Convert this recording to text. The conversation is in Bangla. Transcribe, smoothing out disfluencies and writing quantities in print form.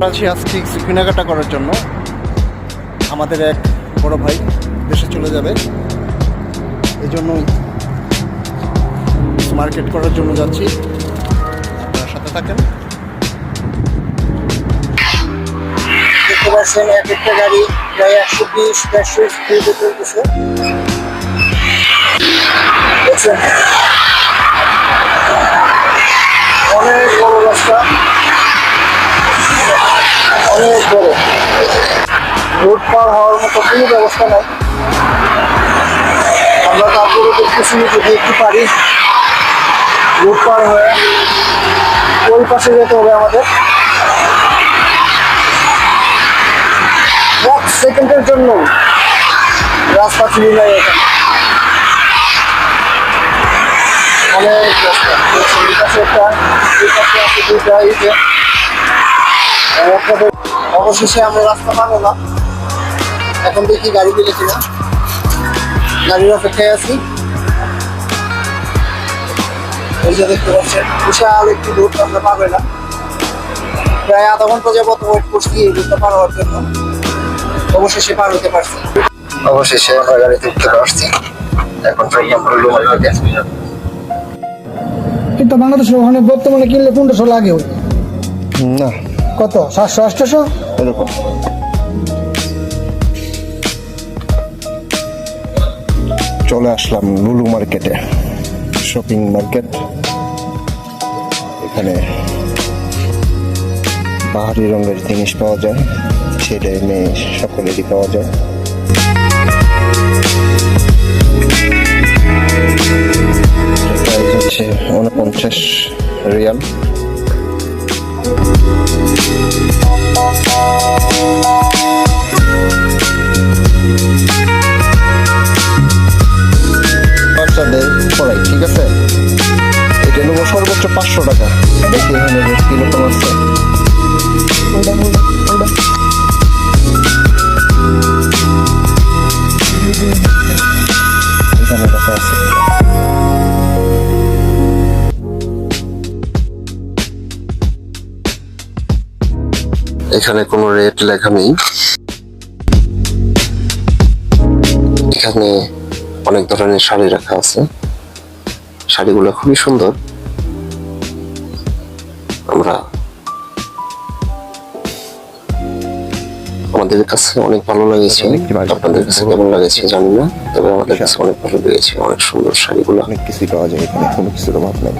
আছি আজকে কিছু কেনাকাটা করার জন্য। আমাদের এক বড় ভাই দেশে চলে যাবে, এই জন্য মার্কেট করার জন্য যাচ্ছি। আপনারা সাথে থাকেন। দেখতে পাচ্ছেন এক একটা গাড়ি প্রায় 120-150 স্পিডে চলতেছে। দেখছেন অনেক বড় রাস্তা, অনেক বড়। রোড পার হওয়ার মতো কোনো ব্যবস্থা নাই। আমরা তারপরে দেখতেছি যদি একটু পারি রোড পার হয়ে ওই পাশে যেতে হবে আমাদের। 1 সেকেন্ডের জন্য রাস্তা চিনি নাই এখানে, অনেক রাস্তা। এই পাশে একটা, এই পাশে আছে দুইটা। এই যে অবশেষে আমরা রাস্তা পাবো না, এখন দেখি গাড়ি পেলে কিনা। গাড়ির অপেক্ষায় আছি। এই যে দেখতে পাচ্ছেন বিশাল একটি রোড, আমরা পাবে না। প্রায় আধা ঘন্টা যাবত ওয়েট করছি এই রোডটা পার হওয়ার জন্য। অবশেষে পার হতে পারছি। অবশেষে আমরা গাড়িতে উঠতে পারছি। এখন কিন্তু বাংলাদেশের ওখানে বর্তমানে কিনলে 1500 লাগে না, কত 700-800 এরকম। চলে আসলাম লুলু মার্কেটে, শপিং মার্কেট। এখানে পাহাড়ি রঙের জিনিস পাওয়া যায়, ছেলে মেয়ে সকলেরই পাওয়া যায়। প্রাইস হচ্ছে 49 রিয়াল। বাচ্চাদের পড়াই, ঠিক আছে। এটা নেবো সর্বোচ্চ 500 টাকা। দেখি এখানে কিরকম আছে। এখানে দেখা আছে। এখানে কোনো রেট লেখা নেই। এখানে অনেক ধরনের শাড়ি রাখা আছে, শাড়িগুলো খুবই সুন্দর। আমাদের কাছে অনেক ভালো লেগেছে, আপনাদের কাছে কেমন লেগেছে জানি না, তবে আমাদের কাছে অনেক ভালো লেগেছে। অনেক সুন্দর শাড়িগুলো, অনেক কিছুই পাওয়া যায় এখানে, কোনো কিছুর অভাব নেই।